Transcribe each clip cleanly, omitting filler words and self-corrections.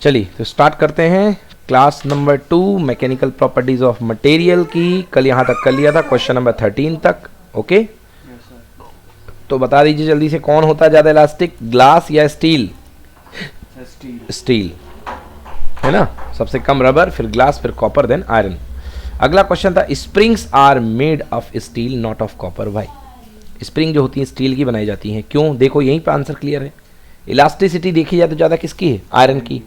चलिए तो स्टार्ट करते हैं class number 2 mechanical properties of material की। कल यहाँ तक कर लिया था, क्वेश्चन नंबर 13 तक। ओके तो बता दीजिए जल्दी से, कौन होता है ज़्यादा इलास्टिक, ग्लास या स्टील? स्टील है ना, सबसे कम रबर, फिर ग्लास, फिर कॉपर, देन आयरन। अगला क्वेश्चन था springs are made of steel not of copper. भाई स्प्रिंग जो होती है स्टील की बनाई जाती हैं, क्यों? देखो यहीं पर आंसर क्लियर है। इलास्टिसिटी देखी जाए तो ज़्यादा किसकी है? आयरन की।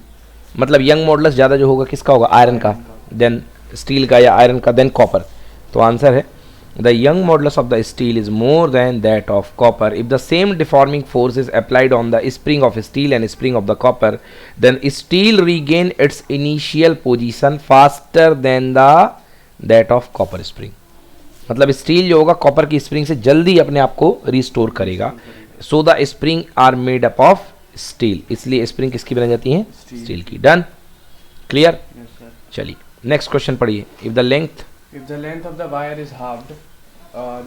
मतलब यंग मॉडुलस ज़्यादा जो होगा किसका होगा? आयरन का, देन स्टील का या आयरन का, देन कॉपर। तो आंसर है the Young modulus of the steel is more than that of copper if the same deforming force is applied on the spring of steel and spring of the copper then steel regain its initial position faster than the that of copper spring. मतलब steel जो होगा copper की spring से जल्दी अपने आप को restore करेगा। So the spring are made up of steel, इसलिए स्प्रिंग किसकी बनाई जाती है? स्टील की। Done, clear? चलिए नेक्स्ट क्वेश्चन पढ़िए। If the length of the wire is halved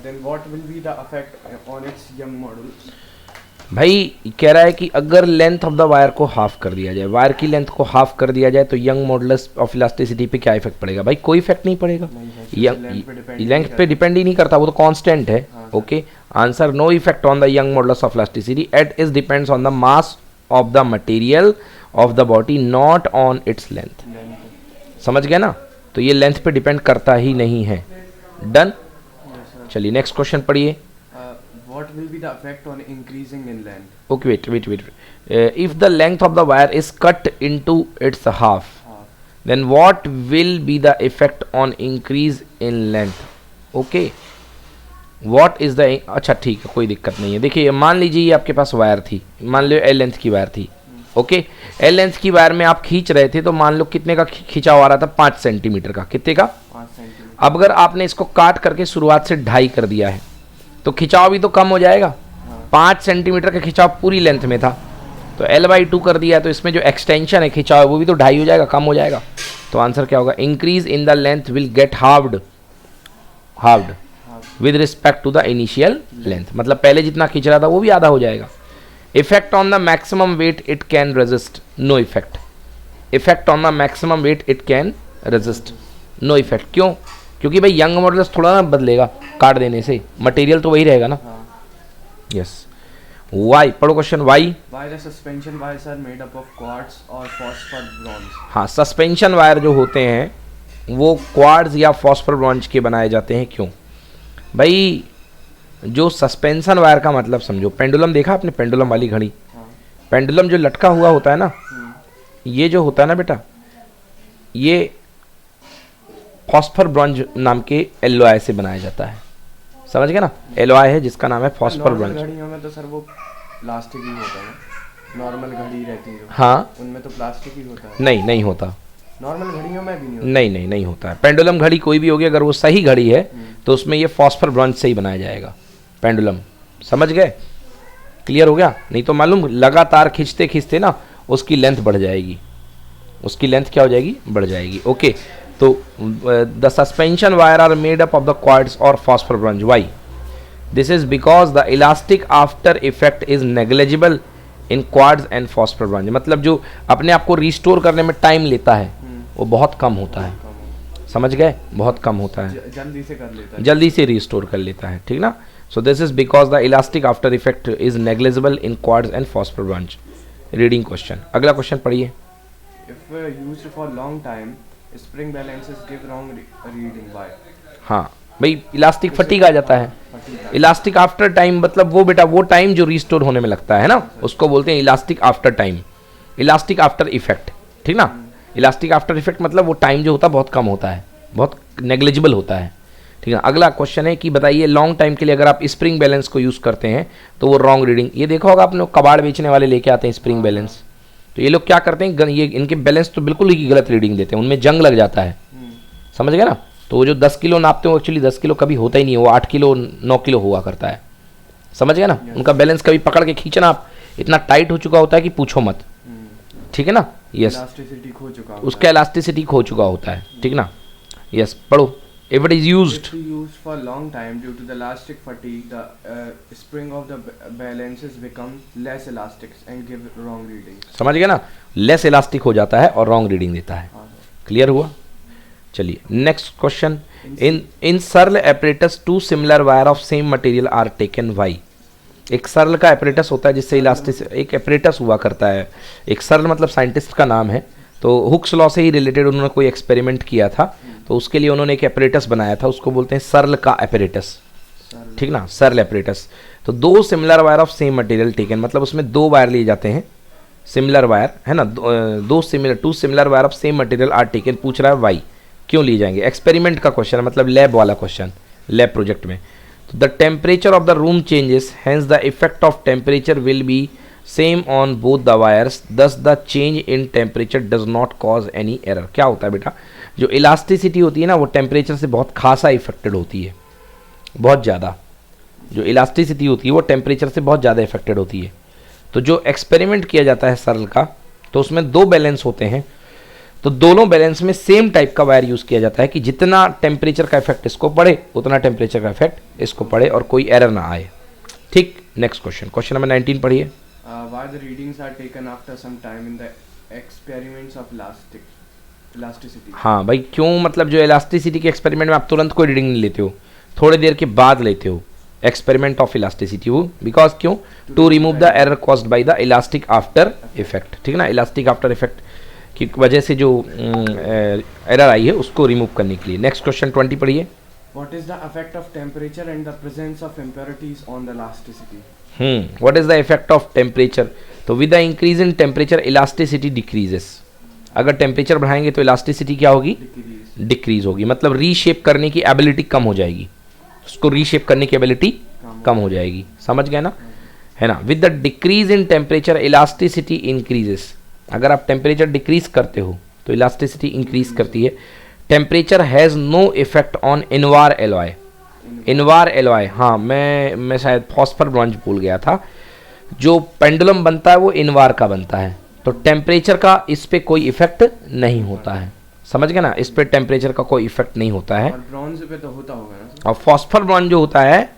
then what will be the effect on its Young modulus. भाई कह रहा है कि अगर लेंथ ऑफ द वायर को हाफ कर दिया जाए, वायर की लेंथ को हाफ कर दिया जाए तो यंग मॉडुलस ऑफ इलास्टिसिटी पे क्या इफेक्ट पड़ेगा? भाई कोई इफेक्ट नहीं पड़ेगा, लेंथ पे डिपेंड ही नहीं करता, वो तो कांस्टेंट है। Okay answer no effect on the Young modulus of elasticity it is depends on the mass of the material of the body not on its length. समझ गए ना? तो ये लेंथ पे डिपेंड करता ही नहीं है। डन, चलिए नेक्स्ट क्वेश्चन पढ़िए। What will be the effect on increasing in length? Okay, wait. If the length of the wire is cut into its half, then what will be the effect on increase in length? Okay. What is the अच्छा ठीक है, कोई दिक्कत नहीं है। देखिए मान लीजिए ये आपके पास वायर थी, मान लो एल लेंथ की वायर थी। ओके एल लेंथ की वायर में आप खींच रहे थे तो मान लो कितने का खिंचाव आ रहा था? 5 सेंटीमीटर का। कितने का? 5 सेंटीमीटर। अब अगर आपने इसको काट करके शुरुआत से 2.5 कर दिया है तो खिंचाव भी तो कम हो जाएगा। 5 सेंटीमीटर का खिंचाव पूरी लेंथ में था तो L/2 कर दिया है, तो इसमें जो एक्सटेंशन है खिंचाव वो भी तो 2.5 हो जाएगा, कम हो जाएगा। तो आंसर क्या होगा? Increase in the length will get halved with respect to the initial length. मतलब पहले जितना खींच रहा था वो भी आधा हो जाएगा। Effect on the maximum weight it can resist, no effect. Effect on the maximum weight it can resist, no effect. क्यों? क्योंकि भाई यंग मॉडुलस थोड़ा ना बदलेगा काट देने से, मटेरियल तो वही रहेगा ना। यस वाई पढ़ो question. Why the suspension wires are made up of quartz और फॉस्फर ब्रॉन्ज। हाँ सस्पेंशन वायर जो होते हैं वो क्वार्ट्ज या फॉस्फर ब्रॉन्ज के बनाए जाते हैं। क्यों भाई? जो सस्पेंशन वायर का मतलब समझो, पेंडुलम देखा आपने? पेंडुलम वाली घड़ी, पेंडुलम जो लटका हुआ होता है ना, ये जो होता है ना बेटा, ये फॉस्फर ब्रॉन्ज नाम के एलॉय से बनाया जाता है। समझ गए ना? एलॉय है जिसका नाम है फॉस्फर ब्रॉन्ज। घड़ियों में तो सर वो प्लास्टिक ही होता है, नॉर्मल घड़ी रहती है। हाँ उनमें तो प्लास्टिक ही होता है। नहीं होता, नॉर्मल घड़ियों में भी नहीं होता। नहीं होता है। पेंडुलम घड़ी कोई भी होगी अगर वो सही घड़ी है तो उसमें ये फॉस्फर ब्रॉन्ज से ही बनाया जाएगा पेंडुलम। समझ गए? क्लियर हो गया? नहीं तो मालूम लगातार खींचते खींचते ना उसकी लेंथ बढ़ जाएगी, उसकी लेंथ क्या हो जाएगी? बढ़ जाएगी। ओके तो the suspension wire are made up of the quartz और phosphor bronze. Why? This is because the elastic after effect is negligible in quartz and phosphor bronze. मतलब जो अपने आप को रिस्टोर करने में टाइम लेता है वो बहुत कम होता है। समझ गए? बहुत कम होता है, जल्दी से कर लेता है, जल्दी से रिस्टोर कर लेता है। ठीक ना? So this is because the elastic after effect is negligible in quartz and phosphor bronze. Reading question. अगला क्वेश्चन पढ़िए। If used for long time spring balances give wrong reading. Why? हाँ भाई इलास्टिक फटीग आ जाता है। Elastic after time मतलब वो बेटा वो टाइम जो रिस्टोर होने में लगता है ना, उसको बोलते हैं elastic after time, elastic after effect. ठीक ना? इलास्टिक आफ्टर इफेक्ट मतलब वो टाइम जो होता है बहुत कम होता है, बहुत नेग्लिजिबल होता है। ठीक है? अगला क्वेश्चन है कि बताइए लॉन्ग टाइम के लिए अगर आप स्प्रिंग बैलेंस को यूज़ करते हैं तो वो रॉन्ग रीडिंग। ये देखा होगा आपने, कबाड़ बेचने वाले लेके आते हैं स्प्रिंग बैलेंस, तो ये लोग क्या करते हैं, ये इनके बैलेंस तो बिल्कुल ही गलत रीडिंग देते हैं, उनमें जंग लग जाता है। समझ गए ना? तो वो जो 10 किलो नापते हो एक्चुअली 10 किलो कभी होता ही नहीं है, वो 8 किलो 9 किलो हुआ करता है। समझ गए ना? उनका बैलेंस कभी पकड़ के खींचना आप इतना टाइट हो चुका होता है कि पूछो मत। ठीक है ना? यस, इलास्टिसिटी खो चुका, उसका इलास्टिसिटी खो चुका होता है। ठीक ना? यस पढ़ो। If it is used, If used for long time due to the elastic fatigue, the spring of the balances become less elastic and give wrong readings. समझ गए ना, लेस इलास्टिक हो जाता है और रॉन्ग रीडिंग देता है. क्लियर हुआ? चलिए next question. In Searle apparatus two similar wire of same material are taken why. एक सरल का एपरेटस होता है जिससे इलास्टिक, एक एपरेटस हुआ करता है. एक सरल मतलब साइंटिस्ट का नाम है, तो हुक्स लॉ से ही रिलेटेड उन्होंने कोई एक्सपेरिमेंट किया था, तो उसके लिए उन्होंने एक एपरेटस बनाया था, उसको बोलते हैं सरल का एपरेटस. ठीक ना, सरल एपरेटस. तो दो similar wire of same material taken, मतलब उसमें दो वायर लिए जाते हैं, सिमिलर वायर है ना, दो similar wire of same material are taken. पूछ रहा है वाई, क्यों लिए जाएंगे. एक्सपेरिमेंट का क्वेश्चन है, मतलब लैब वाला क्वेश्चन, लैब प्रोजेक्ट में. तो the temperature of the room changes, hence the effect of temperature will be same on both the wires, thus the change in temperature does not cause any error. क्या होता है बेटा, जो elasticity होती है ना वो टेम्परेचर से बहुत खासा इफेक्टेड होती है, बहुत ज़्यादा. जो इलास्टिसिटी होती है वो टेम्परेचर से बहुत ज़्यादा इफेक्टेड होती है. तो जो एक्सपेरिमेंट किया जाता है सरल का, तो उसमें दो बैलेंस होते हैं, तो दोनों बैलेंस में सेम टाइप का वायर यूज़ किया जाता है कि जितना टेम्परेचर का इफेक्ट इसको पड़े उतना टेम्परेचर का इफेक्ट इसको पड़े और कोई एरर ना आए. ठीक. नेक्स्ट क्वेश्चन, क्वेश्चन नंबर 19 पढ़िए. Why the readings are taken after some time in the experiments of elasticity. हाँ भाई, क्यों, मतलब जो इलास्टिसिटी के एक्सपेरिमेंट में आप तुरंत कोई रीडिंग नहीं लेते हो, थोड़ी देर के बाद लेते हो एक्सपेरिमेंट ऑफ इलास्टिसिटी. वो बिकॉज क्यों, to remove the error caused by the elastic after effect. ठीक ना, इलास्टिक आफ्टर इफेक्ट की वजह से जो एरर आई है उसको रिमूव करने के लिए. नेक्स्ट क्वेश्चन 20 पढ़िए. What is the effect of temperature and the presence of impurities on the elasticity? What is the effect of temperature? तो with the increase in temperature elasticity decreases. अगर temperature बढ़ाएंगे तो elasticity क्या होगी, decrease होगी. मतलब reshape करने की एबिलिटी कम हो जाएगी, उसको रीशेप करने की एबिलिटी कम हो जाएगी. समझ गए ना, है ना. With the decrease in temperature elasticity increases. अगर आप टेम्परेचर डिक्रीज करते हो तो इलास्टिसिटी इंक्रीज करती है. Temperature has no effect on invar alloy. Invar alloy, हाँ मैं शायद फॉस्फर ब्रॉन्ज भूल गया था. जो पेंडुलम बनता है वो इनवार का बनता है, तो टेम्परेचर का इस पे कोई इफेक्ट नहीं होता है. समझ गए ना, इस पे टेम्परेचर का कोई इफेक्ट नहीं होता है. और ब्रॉन्ज पे तो होता होगा ना. और फॉस्फर ब्रॉन्ज जो होता है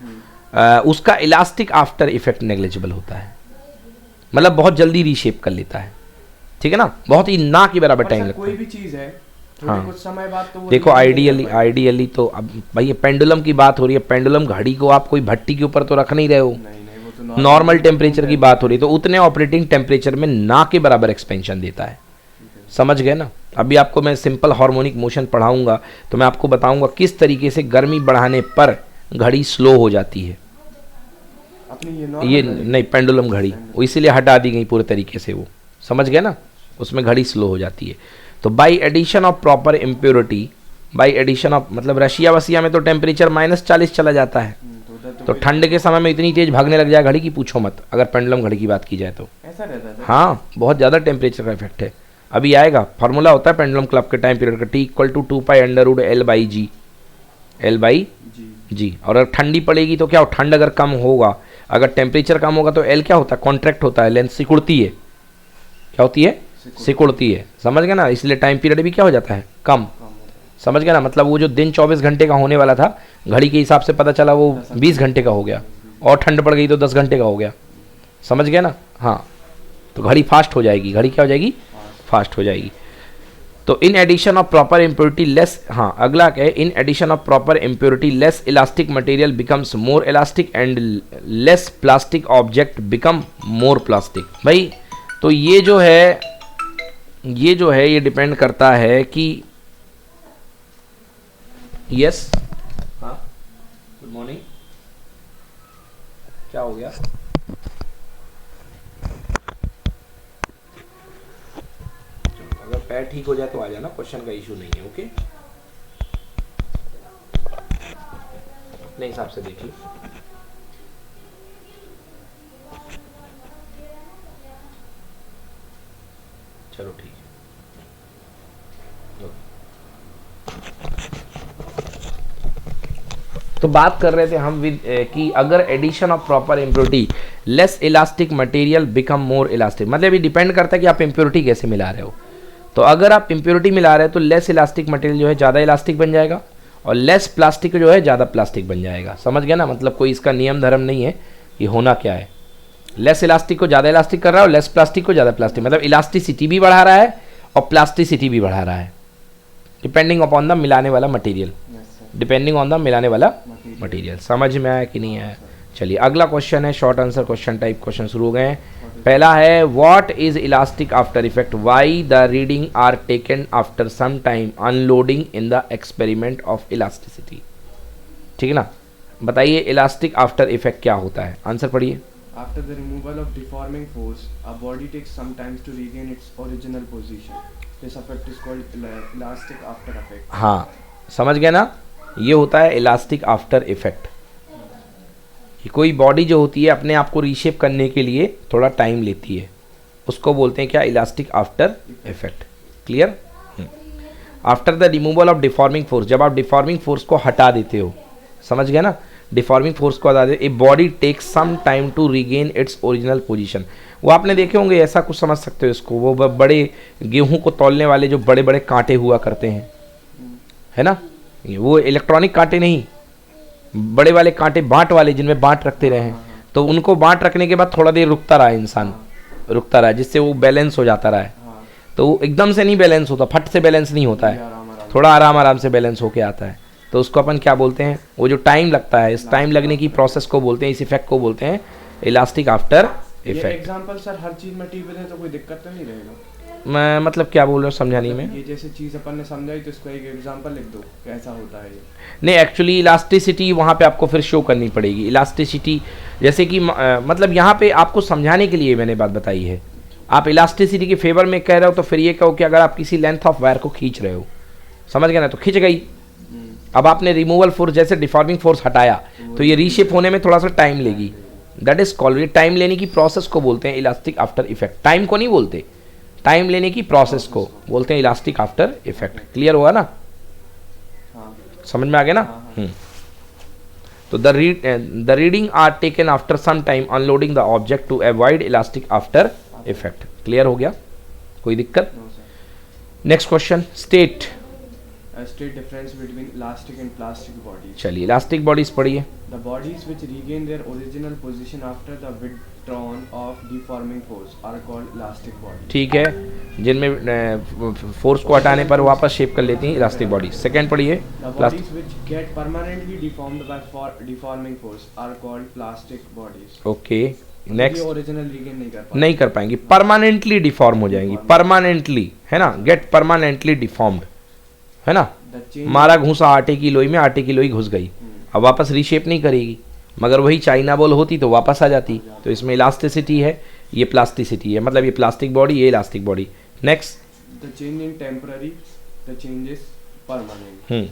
उसका इलास्टिक आफ्टर इफेक्ट नेग्लिजिबल होता है, मतलब बहुत जल्दी रीशेप कर लेता है. ठीक है ना, बहुत ही ना के बराबर टाइम लगता है. कोई भी चीज है, हाँ, कुछ समय बाद तो वो देखो आइडियली तो अब भाई ये पेंडुलम की बात हो रही है. पेंडुलम घड़ी को आप कोई भट्टी के ऊपर तो रख नहीं रहे हो, नहीं, वो तो नॉर्मल टेम्परेचर की बात हो रही है, तो उतने ऑपरेटिंग टेम्परेचर में ना के बराबर एक्सपेंशन देता है. समझ गए ना. अभी आपको मैं सिंपल हार्मोनिक मोशन पढ़ाऊंगा तो मैं आपको बताऊंगा किस तरीके से गर्मी बढ़ाने पर घड़ी स्लो हो जाती है. ये नहीं, पेंडुलम घड़ी वो इसीलिए हटा दी गई पूरे तरीके से, वो समझ गए ना, उसमें घड़ी स्लो हो जाती है. तो by addition of proper impurity, by addition of मतलब रशिया वसिया में तो टेम्परेचर -40 चला जाता है, तो ठंड के समय में इतनी तेज भागने लग जाए घड़ी की पूछो मत, अगर पेंडुलम घड़ी की बात की जाए तो. ऐसा रहता है. हाँ, बहुत ज़्यादा टेम्परेचर का इफेक्ट है. अभी आएगा फार्मूला होता है पेंडुलम क्लब के टाइम पीरियड का, T=2π√L/G, L/G. और अगर ठंडी पड़ेगी तो क्या हो, ठंड अगर कम होगा, अगर टेम्परेचर कम होगा तो एल क्या होता है, कॉन्ट्रैक्ट होता है, लेंथ सिकुड़ती है. क्या होती है, सिकुड़ती है. समझ गए ना, इसलिए टाइम पीरियड भी क्या हो जाता है, कम. समझ गए ना, मतलब वो जो दिन 24 घंटे का होने वाला था घड़ी के हिसाब से पता चला वो 20 घंटे का हो गया, और ठंड पड़ गई तो 10 घंटे का हो गया. समझ गए ना. हाँ, तो घड़ी फास्ट हो जाएगी, घड़ी क्या हो जाएगी, फास्ट हो जाएगी. तो in addition of proper impurity less, हाँ अगला क्या है, in addition of proper impurity less elastic material becomes more elastic and less plastic object become more plastic. भाई तो ये जो है ये डिपेंड करता है कि यस, हाँ गुड मॉर्निंग, क्या हो गया, अगर पैर ठीक हो जाए तो आ जाना, क्वेश्चन का इशू नहीं है. ओके, अपने हिसाब से देखिए. चलो ठीक है. तो बात कर रहे थे हम कि अगर addition of proper impurity less elastic material become more elastic, मतलब ये डिपेंड करता है कि आप इम्प्योरिटी कैसे मिला रहे हो. तो अगर आप इम्प्योरिटी मिला रहे हो तो लेस इलास्टिक मटेरियल जो है ज़्यादा इलास्टिक बन जाएगा, और लेस प्लास्टिक जो है ज़्यादा प्लास्टिक बन जाएगा। समझ गया ना, मतलब कोई इसका नियम धर्म नहीं है, ये होना क्या है, लेस इलास्टिक को ज़्यादा इलास्टिक कर रहा है और लेस प्लास्टिक को ज़्यादा प्लास्टिक, मतलब इलास्टिसिटी भी बढ़ा रहा है और प्लास्टिसिटी भी बढ़ा रहा है, डिपेंडिंग अपॉन द मिलाने वाला मटेरियल, डिपेंडिंग ऑन द मिलाने वाला मटेरियल। समझ में आया कि नहीं आया? चलिए अगला क्वेश्चन है, short answer question type question शुरू हो गए हैं। पहला है what is elastic after effect, why the reading are taken after some time unloading in the experiment of elasticity. ठीक है ना, बताइए इलास्टिक आफ्टर इफेक्ट क्या होता है, आंसर पढ़िए। After the removal of deforming force, a body takes some time to regain its original position. This effect is called elastic after effect. हाँ समझ गए ना, ये होता है इलास्टिक आफ्टर इफेक्ट। कि कोई बॉडी जो होती है अपने आप को रीशेप करने के लिए थोड़ा टाइम लेती है, उसको बोलते हैं क्या, elastic after effect. Clear? After the removal of deforming force, जब आप डिफॉर्मिंग फोर्स को हटा देते हो, समझ गए ना, डिफॉर्मिंग फोर्स को हटा दे, a body takes some time to regain its original position. वो आपने देखे होंगे, ऐसा कुछ समझ सकते हो इसको, वो बड़े गेहूं को तौलने वाले जो बड़े बड़े कांटे हुआ करते हैं, है ना, वो इलेक्ट्रॉनिक कांटे नहीं, बड़े वाले कांटे बांट वाले जिनमें बांट रखते रहे हैं, तो उनको बांट रखने के बाद थोड़ा देर रुकता रहा इंसान, रुकता रहा, जिससे वो बैलेंस हो जाता रहा है। तो वो एकदम से नहीं बैलेंस होता, फट से बैलेंस नहीं होता है, थोड़ा आराम आराम से बैलेंस होके आता है। तो उसको अपन क्या बोलते हैं, वो जो टाइम लगता है, इस टाइम लगने की प्रोसेस को बोलते हैं, इस इफेक्ट को बोलते हैं elastic after effect. Example sir हर चीज में टिप है तो कोई दिक्कत तो नहीं रहेगा? मैं मतलब क्या बोल रहा हूँ समझाने में, ये जैसे चीज अपन ने समझाई तो इसको एक एग्जांपल लिख दो, कैसा होता है ये? नहीं एक्चुअली इलास्टिसिटी वहाँ पे आपको फिर शो करनी पड़ेगी। इलास्टिसिटी जैसे कि मतलब यहाँ पे आपको समझाने के लिए मैंने बात बताई है। आप इलास्टिसिटी के फेवर में कह रहे हो तो फिर ये कहो कि अगर आप किसी लेंथ ऑफ वायर को खींच रहे हो, समझ गए ना, तो खींच गई, अब आपने रिमूवल फोर्स जैसे डिफॉर्मिंग फोर्स हटाया तो ये रीशेप होने में थोड़ा सा टाइम लेगी, दैट इज कॉल्ड, ये टाइम लेने की प्रोसेस को बोलते हैं इलास्टिक आफ्टर इफेक्ट। टाइम को नहीं बोलते, टाइम लेने की प्रोसेस को बोलते हैं इलास्टिक आफ्टर इफेक्ट। क्लियर हुआ ना, समझ में आ गया ना? तो the reading are taken after some time unloading the object to avoid elastic after effect. Clear हो गया, कोई दिक्कत? Next question, state state difference between elastic and plastic bodies. चलिए इलास्टिक बॉडीज पढ़िए। The bodies which regain their original position after the withdrawal of deforming force are called elastic bodies. ठीक है, जिनमें force को हटाने पर वापस शेप कर लेती हैं इलास्टिक बॉडी। सेकंड पढ़िए। The bodies which get permanently deformed by deforming force are called plastic bodies. Okay ये नेक्स्ट, ओरिजिनल रीगेन नहीं कर पाएंगी, परमानेंटली डिफॉर्म हो जाएंगी, परमानेंटली, है ना, गेट परमानेंटली डिफॉर्म्ड, है ना, मारा घुसा आटे की लोई में, आटे की लोई घुस गई, अब वापस रीशेप नहीं करेगी, मगर वही चाइना बॉल होती तो वापस आ जाती। तो इसमें इलास्टिसिटी है, ये प्लास्टिसिटी है, मतलब ये प्लास्टिक बॉडी, ये elastic body. Next, The change in temporary, the change is permanent.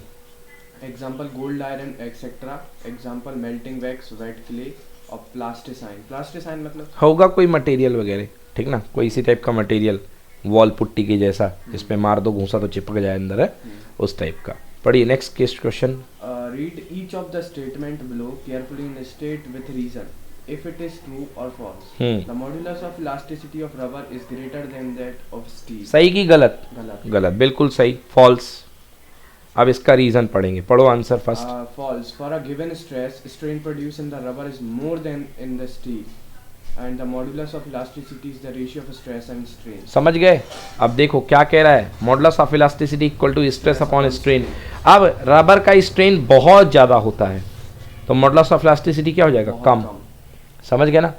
Example gold, iron, etc. Example melting wax, wet clay और plasticine. Plasticine मतलब होगा कोई मटेरियल वगैरह, ठीक ना, कोई इसी टाइप का मटेरियल, वॉल पुट्टी के जैसा, इसमें मार दो घूसा तो चिपक जाए अंदर, है उस टाइप का। पढ़िए next case question. Read each of the statement below carefully and state with reason if it is true or false. The modulus of elasticity of rubber is greater than that of steel. सही की गलत? गलत। गलत, बिल्कुल सही, false. अब इसका reason पढ़ेंगे, पढ़ो answer first. False. For a given stress, strain produced in the rubber is more than in the steel. And the modulus of elasticity is the ratio of stress and strain. समझ गए? अब देखो क्या कह रहा है, modulus of elasticity equal to stress upon strain. अब rubber का स्ट्रेन बहुत ज़्यादा होता है तो मॉडुलस ऑफ इलास्टिसिटी क्या हो जाएगा, कम। समझ गए ना?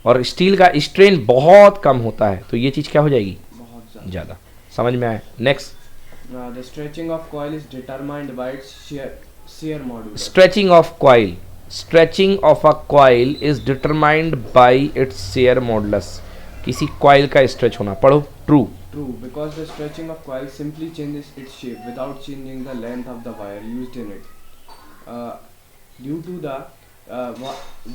और स्टील का स्ट्रेन बहुत कम होता है तो ये चीज़ क्या हो जाएगी, बहुत ज़्यादा। समझ में आया? Next, the stretching of coil is determined by its shear modulus. Stretching of coil, stretching of a coil is determined bye its share modulus. किसी कॉइल का स्ट्रेच होना, पढ़ो true. True, because the stretching of coil simply changes its shape without changing the length of the wire used in it. Due to the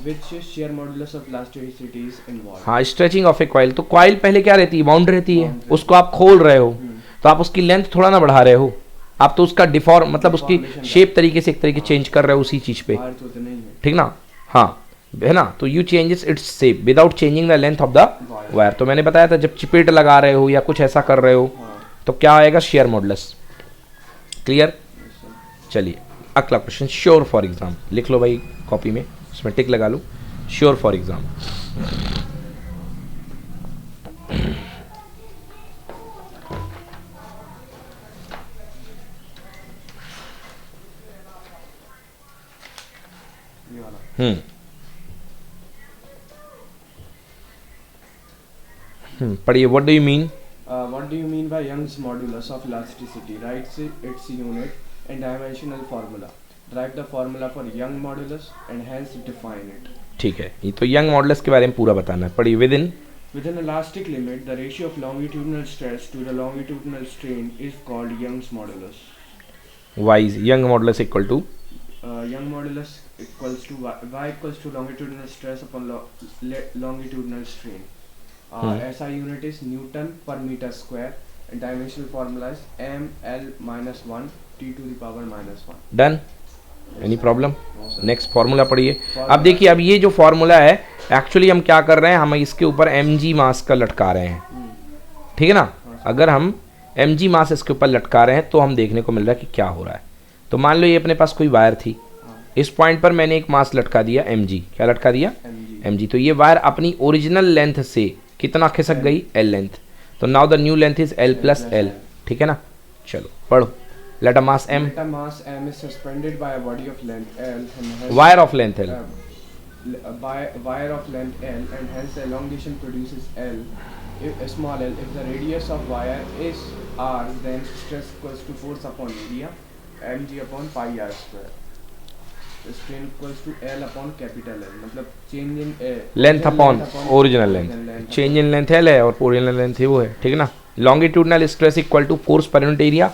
which shear modulus of elasticity is involved. हाँ, stretching of A coil, तो coil पहले क्या रहती है, bound रहती है, उसको आप खोल रहे हो तो आप उसकी लेंथ थोड़ा ना बढ़ा रहे हो, आप तो उसका डिफॉर्म मतलब उसकी शेप तरीके से एक तरीके चेंज कर रहे हो उसी चीज पे, ठीक ना? हाँ, है ना, तो you changes its shape without changing the length of the wire. तो मैंने बताया था जब चिपेट लगा रहे हो या कुछ ऐसा कर रहे हो तो क्या आएगा, शेयर मॉडुलस। क्लियर? चलिए अगला क्वेश्चन, श्योर फॉर एग्जाम, लिख लो भाई कॉपी में, उसमें टिक लगा लो, श्योर फॉर एग्जाम। ये वाला। पढ़िए, what do you mean? What do you mean by Young's modulus of elasticity? Write its unit and dimensional formula. Derive the formula for Young modulus and hence define it. ठीक है, ये तो young modulus के बारे में पूरा बताना है। पढ़िए, With an elastic limit, the ratio of longitudinal stress to the longitudinal strain is called Young's modulus. y is young modulus equal to Young modulus equals to y equals to longitudinal stress upon longitudinal strain. SI unit is Newton per meter square and dimensional formula is ml minus 1 t to the power minus 1. Done, any problem? Next formula पढ़िए। अब देखिए, अब ये जो formula है actually हम क्या कर रहे हैं, हम इसके ऊपर mg मास का लटका रहे हैं, ठीक है ना। अगर हम mg मास इसके ऊपर लटका रहे हैं तो हम देखने को मिल रहा है कि क्या हो रहा है। तो मान लो ये अपने पास कोई वायर थी, इस पॉइंट पर मैंने एक मास लटका दिया mg, क्या लटका दिया? mg। तो ये वायर अपनी ओरिजिनल लेंथ से कितना खिसक गई? l length. तो now the new length is l plus l, ठीक है ना। चलो पढ़ो, let a mass m, Let a mass m is suspended by a body of length l and hence wire of length l, by wire of length l and hence the elongation produces l, if small l. If the radius of wire is r, then stress equals to force upon area mg upon pi r square. The strain equals to l upon capital L. मतलब change in length upon original length, change in length l है और original length वो है, ठीक है ना। Longitudinal stress equal to force per unit area,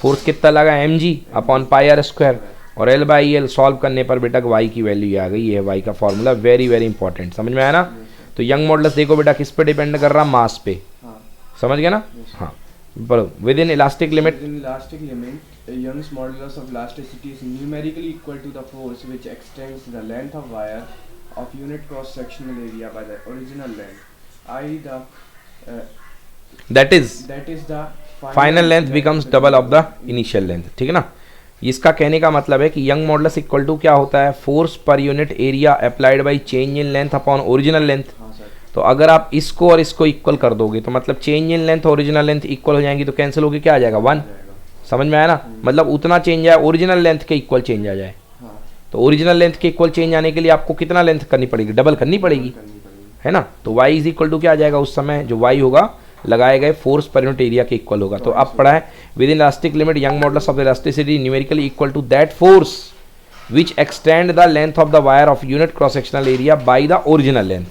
force कितना लगा? mg upon pi r square, और l बाई एल सॉल्व करने पर बेटा y की वैल्यू आ गई। ये है y का फॉर्मूला, वेरी वेरी इंपॉर्टेंट, समझ में आया ना। तो यंग मॉडुलस देखो बेटा किस पे डिपेंड कर रहा? मास पे, समझ गया ना। हाँ, with in elastic limit, Young's modulus of elasticity is numerically equal to the force which extends the length of wire of unit cross sectional area by the original length, i.e. that is the final length becomes double of the initial length, ठीक है ना। इसका कहने का मतलब है कि young modulus equal to क्या होता है? Force per unit area applied by change in length upon original length. तो अगर आप इसको और इसको इक्वल कर दोगे तो मतलब change in length original length equal हो जाएंगी, तो कैंसिल होके क्या आ जाएगा? 1। समझ में आया ना। मतलब उतना चेंज आए ओरिजिनल लेंथ के इक्वल चेंज आ जाए। तो ओरिजिनल लेंथ के इक्वल चेंज आने के लिए आपको कितना लेंथ करनी पड़ेगी? डबल करनी पड़ेगी, है ना। तो y इज इक्वल टू क्या आ जाएगा? उस समय जो y होगा लगाए गए फोर्स पर यूनिट एरिया के इक्वल होगा। तो अब पढ़ा है with in elastic limit Young modulus of elasticity numerically equal to that force which extend the length of the wire of unit cross sectional area by the original length,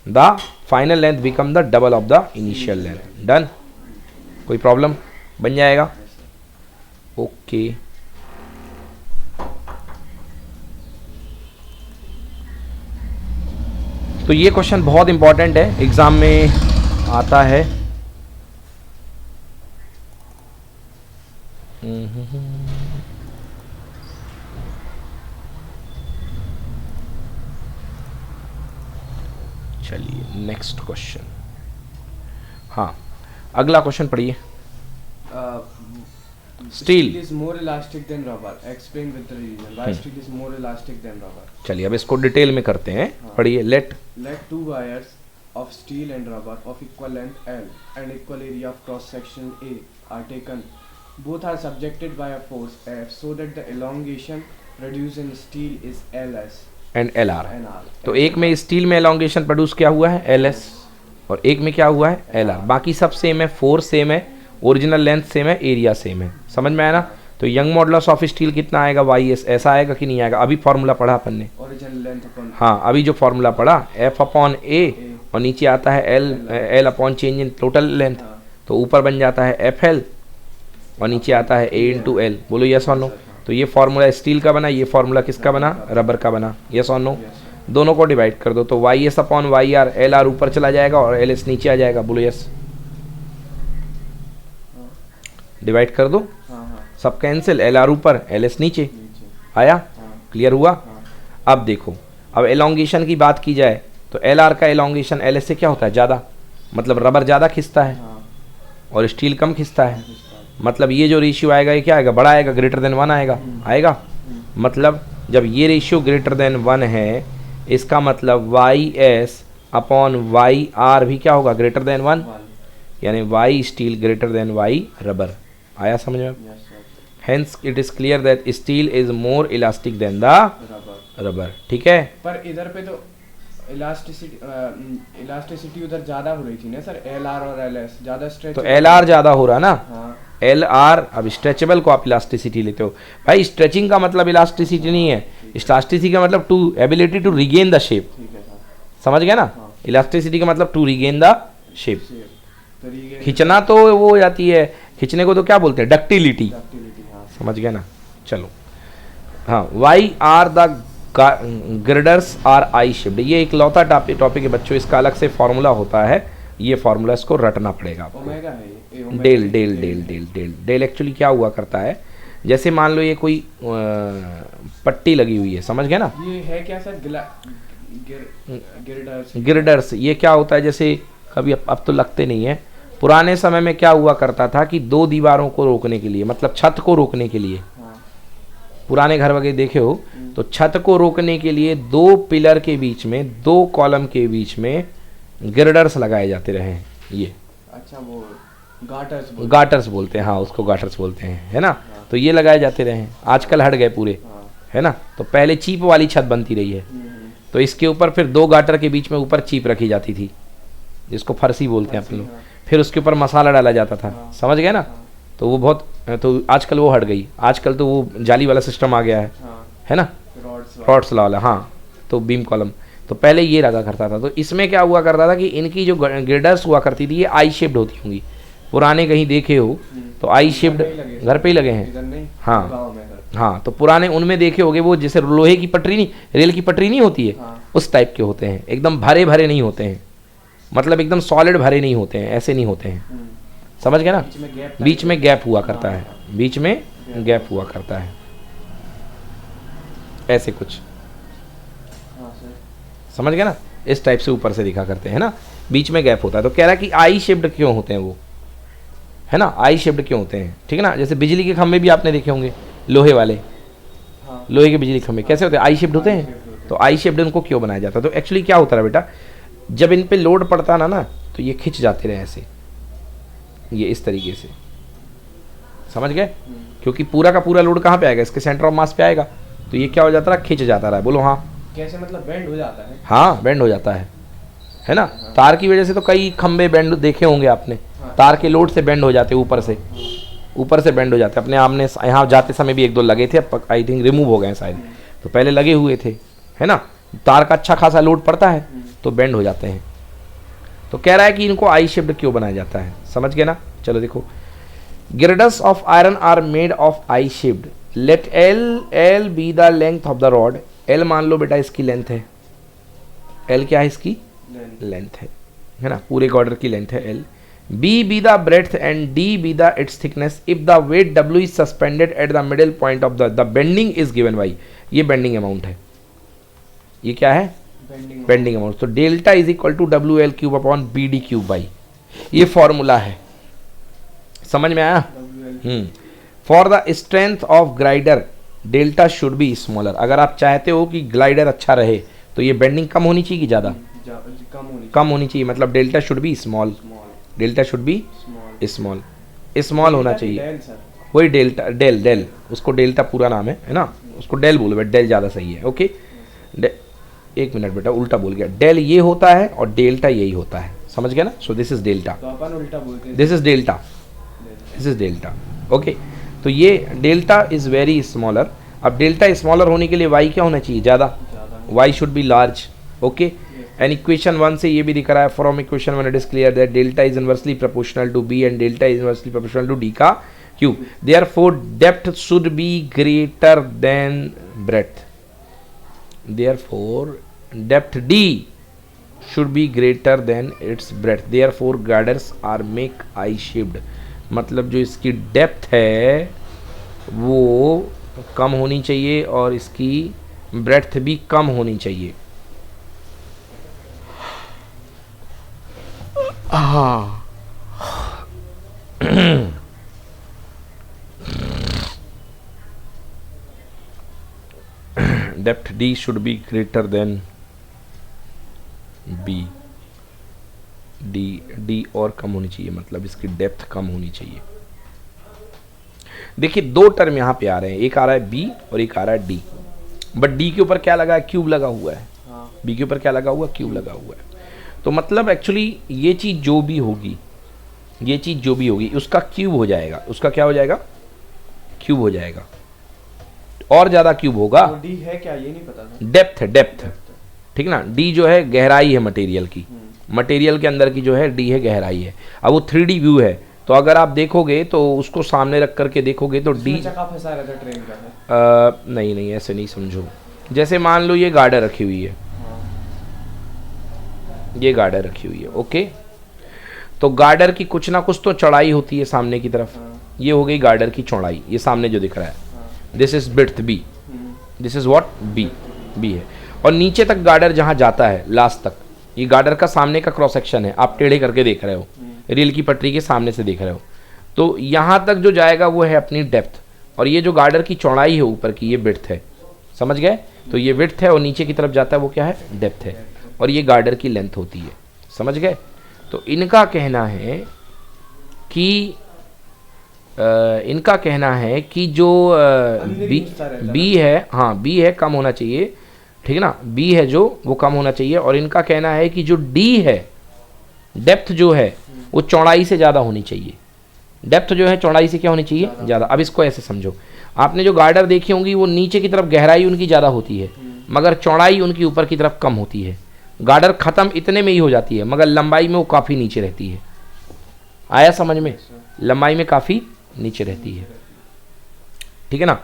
the final length become the double of the initial length. Done, कोई problem? बन जाएगा, okay. तो ये question बहुत important है, exam में आता है। चलिए नेक्स्ट क्वेश्चन। हाँ, अगला क्वेश्चन पढ़िए। Steel is more elastic than rubber. Explain with the reason. Why steel is more elastic than rubber? चलिए अब इसको डिटेल में करते हैं। पढ़िए, late two wires of steel and rubber of equal length L and equal area of cross section A are taken. Both are subjected by a force F so that the elongation produced in steel is LS and L R. and R. तो एक में steel में elongation produce क्या हुआ है? L S, और एक में क्या हुआ है? L R. बाकी सब सेम है, फोर्स सेम है, ओरिजिनल लेंथ सेम है, एरिया सेम है। समझ में आया ना। तो यंग मॉडुलस ऑफ स्टील कितना आएगा? Y S. ऐसा आएगा कि नहीं आएगा? अभी फॉर्मूला पढ़ा अपन ने, Original length upon हाँ अभी जो फॉर्मूला पढ़ा, एफ अपॉन ए और नीचे आता है L upon change in total length. तो ऊपर बन जाता है एफ एल और नीचे आता है ए इंटू एल। बोलो यस और नो। तो ये फॉर्मूला स्टील का बना, ये फॉर्मूला किसका बना? रबर का बना। यस और नो। दोनों को डिवाइड कर दो तो Y S upon Y R, L R ऊपर चला जाएगा और एल एस नीचे आ जाएगा। बोलो यस। डिवाइड कर दो, सब कैंसिल, एल आर ऊपर एल एस नीचे आया। क्लियर हुआ। अब देखो, अब एलोंगेशन की बात की जाए तो एल आर का एलोंगेशन एल एस से क्या होता है? ज़्यादा, मतलब रबर ज़्यादा खिंचता है और स्टील कम खिंचता है। मतलब ये जो रेशियो आएगा ये क्या आएगा, बड़ा आएगा, ग्रेटर देन 1 आएगा, आएगा। मतलब जब ये रेशियो ग्रेटर देन 1 है, इसका मतलब Y S upon Y R भी क्या होगा, ग्रेटर देन 1, यानी Y steel greater than Y rubber. आया समझ में? Hence it is clear that steel is more elastic than the rubber. ठीक है, पर इधर पे तो इलास्टिसिटी उधर ज्यादा हो रही थी ना सर, एल आर और एल एस ज्यादा स्ट्रेच, तो एल आर ज्यादा हो रहा ना। हाँ। एल आर, अब स्ट्रेचेबल को आप इलास्टिसिटी लेते हो भाई, स्ट्रेचिंग का मतलब इलास्टिसिटी नहीं है, इलास्टिसिटी का मतलब to ability to regain the shape, ठीक है सर, समझ गया ना। हाँ। इलास्टिसिटी का मतलब टू रिगेन द शेप। तो ये खींचना तो वो हो जाती है, खींचने को तो क्या बोलते हैं, डक्टिलिटी, डक्टिलिटी, हाँ। समझ गया ना। चलो हाँ, why are the girders are I shift, ये एक लौता टॉपिक है बच्चों, इसका अलग से फॉर्मूला होता है, ये फॉर्मूला इसको रटना पड़ेगा आपको। ओमेगा है ये, omega del del del del del del actually क्या हुआ करता है, जैसे मान लो ये कोई पट्टी लगी हुई है, समझ गए ना। ये है क्या सर, गिरडर्स, गिरडर्स, ये क्या होता है, जैसे कभी अब तो लगते नहीं है, पुराने समय में क्या हुआ करता था कि दो दीवारों को रोकने के लिए, मतलब छत को रोकने के लिए, हाँ। पुराने घर वगैरह देखे हो तो छत को रोकने के लिए दो पिलर के बीच में, दो कॉलम के बीच में गिरडर्स लगाए जाते रहे हैं। ये अच्छा, वो गाटर्स बोलते हैं, हाँ उसको गाटर्स बोलते हैं, है ना। तो ये लगाए जाते रहे हैं, आजकल हट गए पूरे, हाँ। है ना। तो पहले चीप वाली छत बनती रही है, तो इसके ऊपर फिर दो गाटर के बीच में ऊपर चीप रखी जाती थी, जिसको फरसी बोलते हैं अपन लोग, फिर उसके ऊपर मसाला डाला जाता था, समझ गए ना। तो वो बहुत, तो आजकल वो हट गई, आजकल तो वो जाली वाला सिस्टम आ गया है ना, रॉड्स वाला, हाँ। तो बीम कॉलम, तो पहले ये लगा करता था। तो इसमें क्या हुआ करता था कि इनकी जो ग्रेडर्स हुआ करती थी ये आई शेप्ड होती होंगी, पुराने कहीं देखे हो तो आई शेप्ड घर पे ही लगे हैं, हाँ हाँ। तो पुराने उनमें देखे होगे वो जैसे लोहे की पटरी नहीं, रेल की पटरी नहीं होती है, उस टाइप के होते हैं, एकदम भरे भरे नहीं होते हैं, मतलब एकदम सॉलिड भरे नहीं होते हैं, ऐसे नहीं होते हैं, समझ गए ना। बीच में गैप हुआ करता है, बीच में गैप हुआ करता है, ऐसे कुछ, समझ गए ना, इस टाइप से ऊपर से दिखा करते हैं ना, बीच में गैप होता है। तो कह रहा है कि आई शेप्ड क्यों होते हैं वो, है ना, आई शेप्ड क्यों होते हैं, ठीक है ना। जैसे बिजली के खंभे भी आपने देखे होंगे, लोहे वाले, लोहे के बिजली खंभे कैसे होते हैं, आई शेप्ड होते हैं। तो आई शेप्ड उनको क्यों बनाया जाता है, तो एक्चुअली क्या होता है बेटा, जब इन पे लोड पड़ता ना तो ये खिंच जाते रहे ऐसे, ये इस तरीके से, समझ गए, क्योंकि पूरा का पूरा लोड कहाँ पे आएगा, इसके सेंटर ऑफ मास पे आएगा, तो ये क्या हो जाता है, खिंच जाता रहा। बोलो हाँ, कैसे, मतलब बेंड हो जाता है, हाँ बेंड हो जाता है ना। तार की वजह से तो कई खंबे बेंड देखे होंगे आपने, तार के लोड से बेंड हो जाते, ऊपर से बेंड हो जाते। अपने आपने यहाँ जाते समय भी एक दो लगे थे, अब आई थिंक रिमूव हो गए शायद, तो पहले लगे हुए थे, है ना। तार का अच्छा खासा लोड पड़ता है तो बेंड हो जाते हैं। तो कह रहा है कि इनको आई शेप्ड क्यों बनाया जाता है, समझ गए ना। चलो देखो, girders of iron are made of I shaped, let L be the length of the rod, L मान लो बेटा इसकी लेंथ है, एल क्या है इसकी लेंथ है ना, पूरे गॉर्डर की लेंथ है L. B B the breadth and D B the its thickness, if the weight W is suspended at the middle point of the bending is given by, ये बेंडिंग अमाउंट है, ये क्या है बेंडिंग अमाउंट। तो delta is equal to W L cube upon B D cube by, ये formula है, समझ में आया। For the strength of glider delta should be smaller, अगर आप चाहते हो कि ग्लाइडर अच्छा रहे तो ये बेंडिंग कम होनी चाहिए कि ज़्यादा, कम होनी चाहिए, मतलब delta should B small, delta should B small, small होना चाहिए, वही डेल्टा, डेल, उसको डेल्टा पूरा नाम है ना, उसको डेल बोलो, डेल ज़्यादा सही है। ओके, एक मिनट बेटा, उल्टा बोल गया, डेल ये होता है और डेल्टा यही होता है, समझ गया ना। सो दिस इज डेल्टा, तो अपन उल्टा बोलते हैं, this is delta, this is delta. Okay, तो ये डेल्टा इज वेरी स्मॉलर। अब डेल्टा स्मॉलर होने के लिए वाई क्या होना चाहिए, ज़्यादा, Y should be large. Okay, and equation 1 से ये भी दिख रहा है, from equation 1 it is clear that delta is inversely proportional to B and delta is inversely proportional to D का cube, therefore depth should be greater then breadth, therefore depth d should be greater than its breadth, therefore girders are make eye shaped, मतलब जो इसकी depth है वो कम होनी चाहिए और इसकी ब्रेड्थ भी कम होनी चाहिए। Depth D should be greater than B, D और कम होनी चाहिए, मतलब इसकी डेप्थ कम होनी चाहिए। देखिए दो टर्म यहाँ पे आ रहे हैं, एक आ रहा है बी और एक आ रहा है डी, बट डी के ऊपर क्या लगा है, क्यूब लगा हुआ है, बी के ऊपर क्या लगा हुआ है, क्यूब लगा हुआ है। तो मतलब एक्चुअली ये चीज़ जो भी होगी, ये चीज़ जो भी होगी उसका क्यूब हो जाएगा, उसका क्या हो जाएगा, क्यूब हो जाएगा, और ज़्यादा क्यूब होगा। तो डी है क्या ये नहीं पता था। डेप्थ है, डेप्थ, ठीक ना, डी जो है गहराई है मटेरियल की, मटेरियल के अंदर की जो है डी है गहराई है। अब वो 3D व्यू है, तो अगर आप देखोगे तो उसको सामने रख करके देखोगे तो डी चक्का फंसा रहता है ट्रेन का है। नहीं नहीं ऐसे नहीं समझो, जैसे मान लो ये गार्डर रखी हुई है, ये गार्डर रखी हुई है, ओके, तो गार्डर की कुछ ना कुछ तो चौड़ाई होती है सामने की तरफ, ये हो गई गार्डर की चौड़ाई, ये सामने जो दिख रहा है, this is breadth B, this is what B, B है। और नीचे तक गार्डर जहाँ जाता है लास्ट तक, ये गार्डर का सामने का क्रॉस सेक्शन है, आप टेढ़े करके देख रहे हो, रेल की पटरी के सामने से देख रहे हो, तो यहाँ तक जो जाएगा वो है अपनी डेप्थ, और ये जो गार्डर की चौड़ाई है ऊपर की, ये विड्थ है, समझ गए। तो ये विड्थ है और नीचे की तरफ जाता है वो क्या है, डेप्थ है, और ये गार्डर की लेंथ होती है, समझ गए। तो इनका कहना है कि जो बी है, हाँ बी है कम होना चाहिए, ठीक है ना, बी है जो वो कम होना चाहिए, और इनका कहना है कि जो डी है, डेप्थ जो है वो चौड़ाई से ज़्यादा होनी चाहिए, डेप्थ जो है चौड़ाई से क्या होनी चाहिए, ज़्यादा। अब इसको ऐसे समझो, आपने जो गार्डर देखी होंगी वो नीचे की तरफ गहराई उनकी ज़्यादा होती है, मगर चौड़ाई उनकी ऊपर की तरफ कम होती है। गार्डर ख़त्म इतने में ही हो जाती है, मगर लंबाई में वो काफ़ी नीचे रहती है। आया समझ में, लंबाई में काफ़ी नीचे रहती है, ठीक है ना।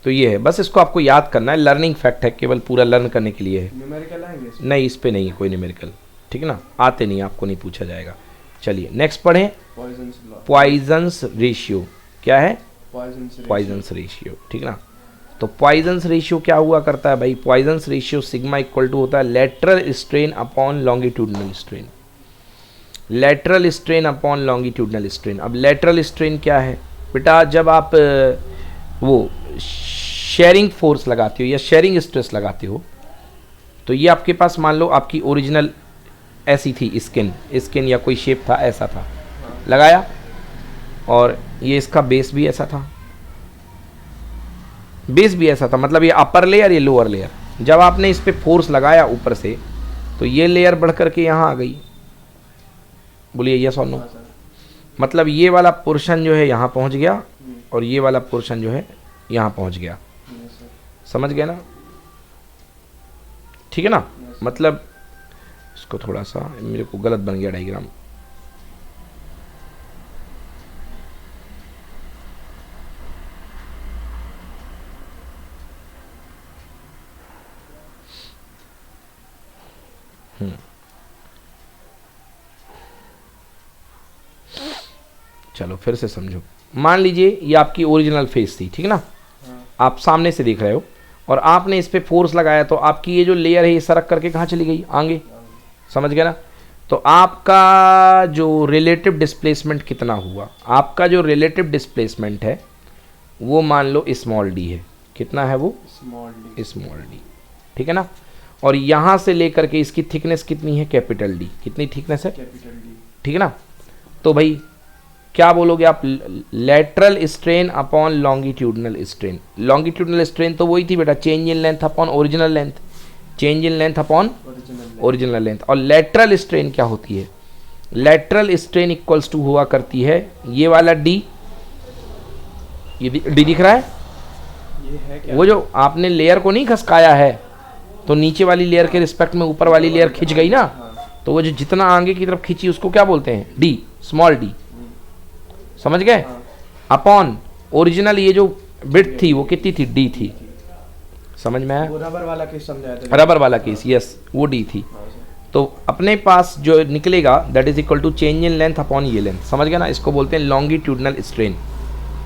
तो ये है, बस इसको आपको याद करना है, लर्निंग फैक्ट है, केवल पूरा लर्न करने के लिए है। न्यूमेरिकल आएंगे इसमें? नहीं, इस पे नहीं है कोई न्यूमेरिकल, ठीक है ना, आते नहीं, आपको नहीं पूछा जाएगा। चलिए नेक्स्ट पढ़ें, पॉइजन्स रेशियो। क्या है, पॉइजन्स रेशियो, ठीक ना। तो पॉइजन्स रेशियो क्या हुआ करता है भाई, Poisson's ratio sigma equal to होता है lateral strain upon longitudinal strain, lateral strain upon longitudinal strain. अब लेटरल स्ट्रेन क्या है बेटा, जब आप वो शेयरिंग फोर्स लगाते हो या शेयरिंग स्ट्रेस लगाते हो, तो ये आपके पास मान लो आपकी ओरिजिनल ऐसी थी, स्किन या कोई शेप था, ऐसा था, लगाया, और ये इसका बेस भी ऐसा था, बेस भी ऐसा था, मतलब ये अपर लेयर, ये लोअर लेयर। जब आपने इस पे फोर्स लगाया ऊपर से, तो ये लेयर बढ़ करके यहाँ आ गई, बोलिए यस और नो। मतलब ये वाला पोर्शन जो है यहाँ पहुँच गया, और ये वाला पोर्शन जो है यहाँ पहुँच गया, समझ गए ना, ठीक है ना। मतलब इसको थोड़ा सा, मेरे को गलत बन गया डायग्राम, चलो फिर से समझो। मान लीजिए ये आपकी ओरिजिनल फेस थी, ठीक है ना, आप सामने से देख रहे हो, और आपने इस पे फोर्स लगाया, तो आपकी ये जो लेयर है ये सरक करके कहाँ चली गई, आगे, समझ गए ना। तो आपका जो रिलेटिव डिस्प्लेसमेंट कितना हुआ, आपका जो रिलेटिव डिस्प्लेसमेंट है वो मान लो स्मॉल डी है, कितना है वो, स्मॉल डी, ठीक है ना। और यहाँ से लेकर के इसकी थिकनेस कितनी है, कैपिटल डी, कितनी थिकनेस है, ठीक है ना। तो भाई क्या बोलोगे आप, lateral strain upon longitudinal strain. Longitudinal strain तो वही थी बेटा, change in length upon original length, change in length upon original length. और लेटरल स्ट्रेन क्या होती है, लेटरल स्ट्रेन इक्वल्स टू हुआ करती है ये वाला डी, ये डी दिख रहा है, ये है क्या? वो जो आपने लेयर को नहीं खसकाया है, तो नीचे वाली लेयर के रिस्पेक्ट में ऊपर वाली लेयर खिंच गई ना, तो वो जो जितना आगे की तरफ खींची उसको क्या बोलते हैं, डी, स्मॉल डी, समझ गए। अपॉन ओरिजिनल ये जो विड्थ थी वो कितनी थी, डी थी, समझ में आया। वो रबर वाला केस समझाया था, रबर वाला केस, यस, वो डी थी। तो अपने पास जो निकलेगा that is equal to change in length upon ये लेंथ, समझ गया ना। इसको बोलते हैं लॉन्गिट्यूडनल स्ट्रेन।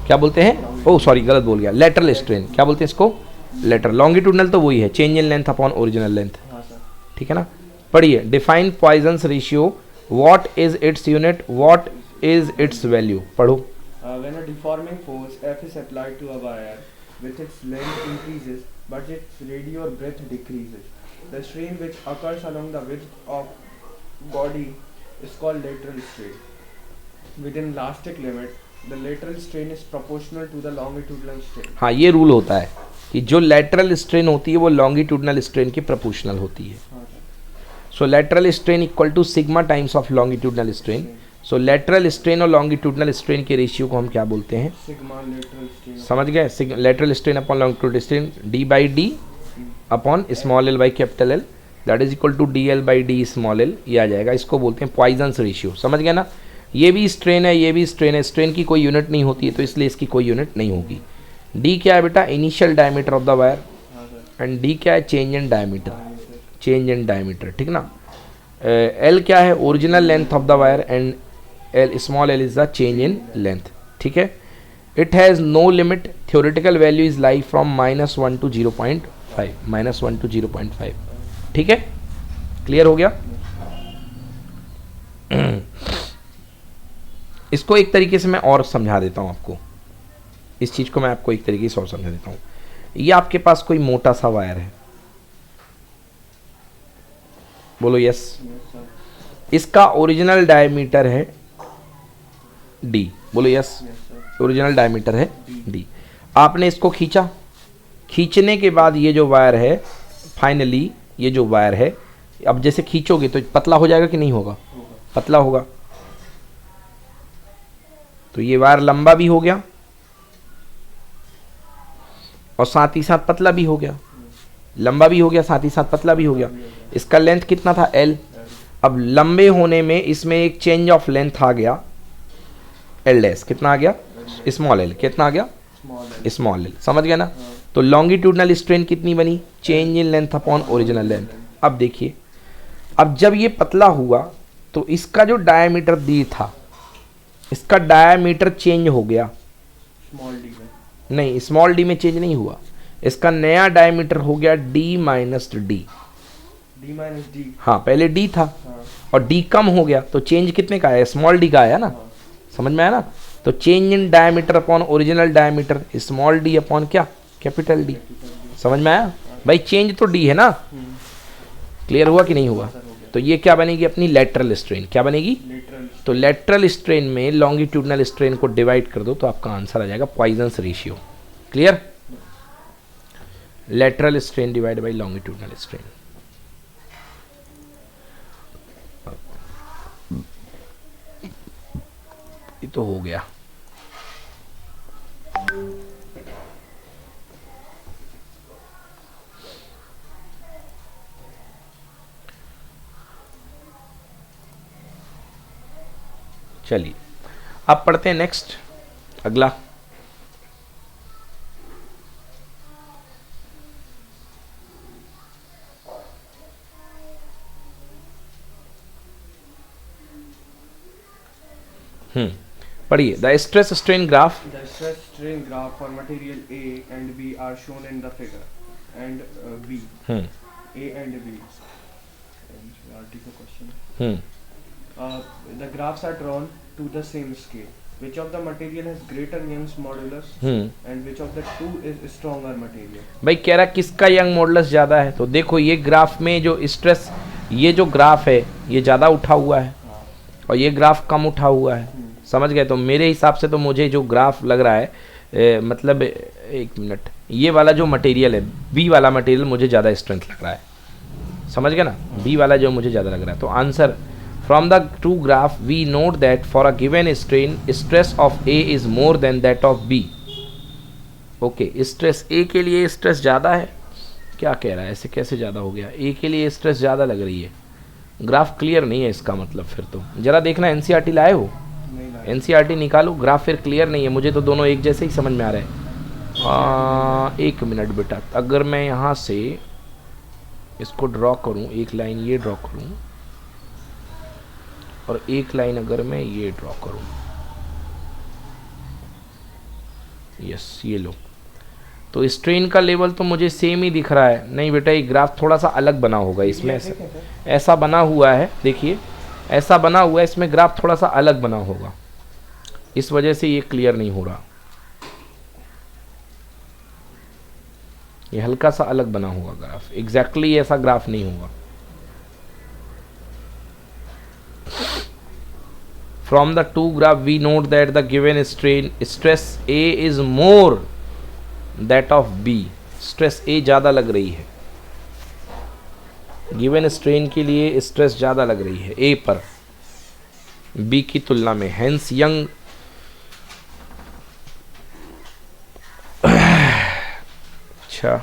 क्या बोलते हैं, ओह सॉरी गलत बोल गया, लेटरल स्ट्रेन। क्या बोलते हैं इसको, लेटर। लॉन्गिट्यूडनल तो वही है, change in length upon original length, ठीक है ना। पढ़िए, define Poisson's ratio, what is its unit, what is its value. पढ़ो। When a deforming force F is applied to a wire with its length increases but its radii or breadth decreases. The strain which occurs along the width of body is called lateral strain. Within elastic limit, the lateral strain is proportional to the longitudinal strain. हाँ, ये rule होता है कि जो lateral strain होती है वो longitudinal strain के प्रोपोर्शनल होती है. हाँ so lateral strain equal to sigma times of longitudinal strain. So lateral strain और लॉन्गिट्यूडनल स्ट्रेन के रेशियो को हम क्या बोलते हैं? Sigma lateral strain. समझ गए? Lateral strain upon longitudinal strain D by D upon small L by capital L, that is equal to D L by D small L. ये आ जाएगा. इसको बोलते हैं पॉइजन्स रेशियो. समझ गए ना? ये भी स्ट्रेन है, ये भी स्ट्रेन है. स्ट्रेन की कोई यूनिट नहीं होती है तो इसलिए इसकी कोई यूनिट नहीं होगी. डी क्या है बेटा? Initial diameter of the wire. And D क्या है? Change in diameter. Change in diameter, ठीक ना? एल क्या है? Original length of the wire and L small L is the change in length. ठीक है. It has no limit. Theoretical value is lie from -1 to 0.5. -1 to 0.5. ठीक है. Clear हो गया? इसको एक तरीके से मैं और समझा देता हूँ आपको. इस चीज़ को मैं आपको एक तरीके से और समझा देता हूँ. ये आपके पास कोई मोटा सा वायर है, बोलो यस. इसका ओरिजिनल डायमीटर है डी. बोलो यस. ओरिजिनल डायमीटर है डी. आपने इसको खींचा. खींचने के बाद ये जो वायर है, फाइनली ये जो वायर है, अब जैसे खींचोगे तो पतला हो जाएगा कि नहीं होगा? पतला होगा. तो ये वायर लंबा भी हो गया और साथ ही साथ पतला भी हो गया. लंबा भी हो गया, साथ ही साथ पतला भी हो गया. इसका लेंथ कितना था? एल. अब लंबे होने में इसमें एक चेंज ऑफ लेंथ आ गया, एल डैश. कितना आ गया? Small L. कितना आ गया? Small L. समझ गया ना? तो लॉन्गिट्यूडनल स्ट्रेन कितनी बनी? Change in length upon original length. अब देखिए, अब जब ये पतला हुआ तो इसका जो डायमीटर डी था, इसका डायमीटर चेंज हो गया. स्मॉल डी में नहीं, स्मॉल डी में चेंज नहीं हुआ. इसका नया डायमीटर हो गया D minus D. D minus D. हाँ, पहले डी था और डी कम हो गया तो चेंज कितने का है? स्मॉल डी का आया ना. समझ में आया ना? तो change in diameter upon original diameter small D upon क्या? Capital D. समझ में आया भाई? चेंज तो डी है ना. क्लियर हुआ कि नहीं हुआ? तो ये क्या बनेगी? अपनी लेटरल स्ट्रेन. क्या बनेगी? तो लेटरल स्ट्रेन में लॉन्गिट्यूडनल स्ट्रेन को डिवाइड कर दो तो आपका आंसर आ जाएगा Poisson's ratio. Clear? Lateral strain divide by longitudinal strain. ये तो हो गया. चलिए अब पढ़ते हैं नेक्स्ट, अगला. पढ़िए. The stress strain graph. The stress strain graph for material A and B are shown in the figure. And B. A and B. Article question. The graphs are drawn to the same scale. Which of the material has greater Young's modulus and which of the two is stronger material? भाई कह रहा किसका young modulus ज़्यादा है. तो देखो ये graph में जो स्ट्रेस, ये जो ग्राफ है ये ज़्यादा उठा हुआ है और ये ग्राफ कम उठा हुआ है. समझ गए? तो मेरे हिसाब से तो मुझे जो ग्राफ लग रहा है मतलब एक मिनट, ये वाला जो मटेरियल है, बी वाला मटेरियल मुझे ज़्यादा स्ट्रेंथ लग रहा है. समझ गए ना? बी वाला जो मुझे ज़्यादा लग रहा है. तो answer from the two graph we note that for a given strain stress of A is more than that of B. Okay, stress A के लिए स्ट्रेस ज़्यादा है. क्या कह रहा है? ऐसे कैसे ज़्यादा हो गया? ए के लिए स्ट्रेस ज़्यादा लग रही है. ग्राफ क्लियर नहीं है इसका मतलब. फिर तो ज़रा देखना एनसीईआरटी लाए हो? एनसीईआरटी निकालो. ग्राफ फिर क्लियर नहीं है. मुझे तो दोनों एक जैसे ही समझ में आ रहे हैं. एक मिनट बेटा, अगर मैं यहाँ से इसको ड्रॉ करूँ, एक लाइन ये ड्रॉ करूँ और एक लाइन अगर मैं ये ड्रॉ करूँ, यस ये लो, तो स्ट्रेन का लेवल तो मुझे सेम ही दिख रहा है. नहीं बेटा, ये ग्राफ थोड़ा सा अलग बना होगा. इसमें ऐसा बना हुआ है, देखिए ऐसा बना हुआ है. इसमें ग्राफ थोड़ा सा अलग बना होगा, इस वजह से ये क्लियर नहीं हो रहा. ये हल्का सा अलग बना होगा ग्राफ, एग्जैक्टली ऐसा ग्राफ नहीं होगा। From the two graph we note that the given strain stress A is more that of B, stress A ज़्यादा लग रही है, गिवन स्ट्रेन के लिए स्ट्रेस ज़्यादा लग रही है A पर B की तुलना में, हेंस यंग अच्छा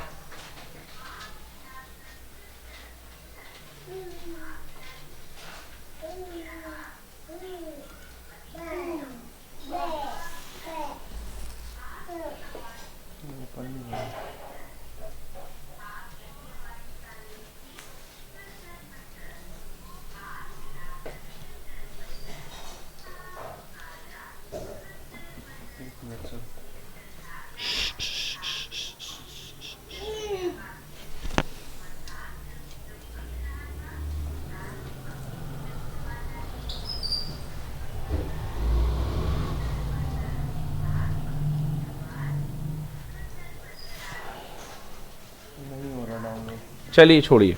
चलिए छोड़िए।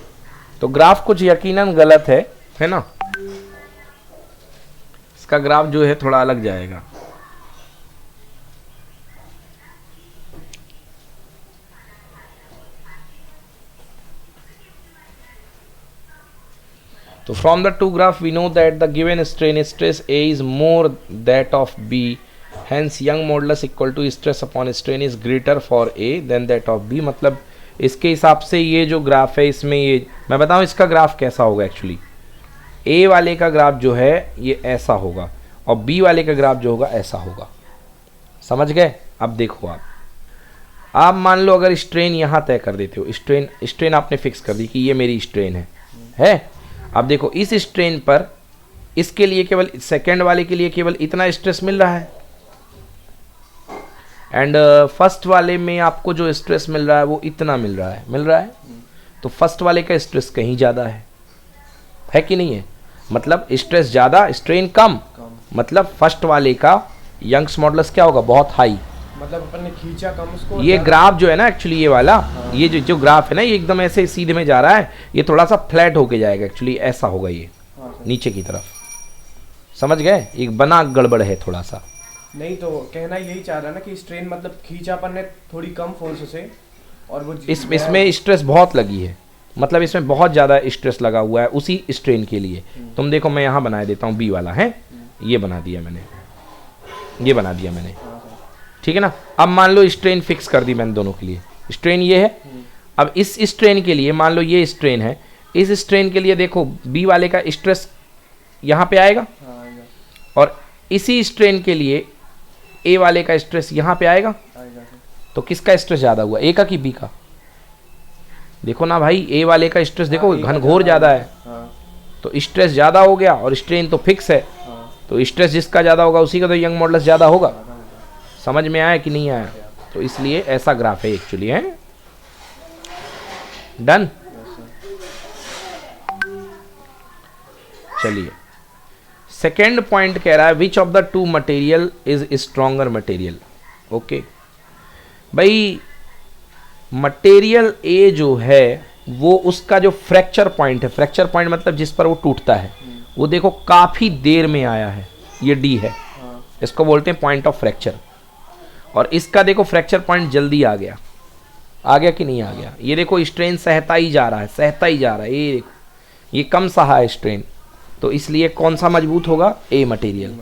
तो ग्राफ कुछ यकीनन गलत है ना, इसका ग्राफ जो है थोड़ा अलग जाएगा। तो from the two graph we know that the given strain stress A is more that of B, hence young modulus equal to stress upon strain is greater for A than that of B। मतलब इसके हिसाब से ये जो graph है इसमें, ये मैं बताऊं इसका ग्राफ कैसा होगा एक्चुअली, A वाले का ग्राफ जो है ये ऐसा होगा और B वाले का ग्राफ जो होगा ऐसा होगा। समझ गए? अब देखो आप मान लो अगर स्ट्रेन यहाँ तय कर देते हो, स्ट्रेन आपने फिक्स कर दी कि ये मेरी स्ट्रेन है। अब देखो इस स्ट्रेन पर इसके लिए केवल सेकेंड वाले के लिए केवल इतना स्ट्रेस मिल रहा है, एंड फर्स्ट वाले में आपको जो स्ट्रेस मिल रहा है वो इतना मिल रहा है। तो फर्स्ट वाले का स्ट्रेस कहीं ज़्यादा है कि नहीं है? मतलब स्ट्रेस ज़्यादा स्ट्रेन कम, मतलब फर्स्ट वाले का यंग्स मॉडुलस क्या होगा? बहुत हाई। मतलब अपन ने खींचा कम उसको। ये ग्राफ जो है ना एक्चुअली ये वाला, ये जो ग्राफ है ना, ये एकदम ऐसे सीधे में जा रहा है, ये थोड़ा सा फ्लैट होके जाएगा एक्चुअली, ऐसा होगा ये नीचे की तरफ। समझ गए? एक बना गड़बड़ है थोड़ा सा। नहीं तो कहना यही चाह रहा है ना कि स्ट्रेन मतलब खींचा अपन ने थोड़ी कम फोर्स से, और वो इसमें स्ट्रेस बहुत लगी है, मतलब इसमें बहुत ज़्यादा स्ट्रेस लगा हुआ है उसी स्ट्रेन के लिए। तुम देखो मैं यहाँ बना देता हूँ बी वाला है, ये बना दिया मैंने, ये बना दिया मैंने, ठीक है ना। अब मान लो स्ट्रेन फिक्स कर दी मैंने दोनों के लिए, स्ट्रेन ये है। अब इस स्ट्रेन के लिए मान लो ये स्ट्रेन है, इस स्ट्रेन के लिए देखो बी वाले का स्ट्रेस यहाँ पे आएगा, और इसी स्ट्रेन के लिए ए वाले का स्ट्रेस यहाँ पे आएगा। तो किसका स्ट्रेस ज़्यादा हुआ, ए का कि बी का? देखो ना भाई, ए वाले का स्ट्रेस देखो घनघोर ज़्यादा है, तो स्ट्रेस ज़्यादा हो गया, और स्ट्रेन तो फिक्स है, तो स्ट्रेस जिसका ज़्यादा होगा उसी का तो यंग मॉडुलस ज़्यादा होगा। समझ में आया कि नहीं आया? तो इसलिए ऐसा ग्राफ है एक्चुअली, है डन। चलिए सेकेंड पॉइंट कह रहा है which of the two material is stronger material. Okay भाई, मटेरियल ए जो है वो उसका जो फ्रैक्चर पॉइंट है, फ्रैक्चर पॉइंट मतलब जिस पर वो टूटता है, वो देखो काफी देर में आया है, ये डी है, इसको बोलते हैं पॉइंट ऑफ फ्रैक्चर। और इसका देखो फ्रैक्चर पॉइंट जल्दी आ गया कि नहीं आ गया? ये देखो स्ट्रेन सहता ही जा रहा है, ये देखो ये कम सहा है स्ट्रेन, तो इसलिए कौन सा मजबूत होगा? A material.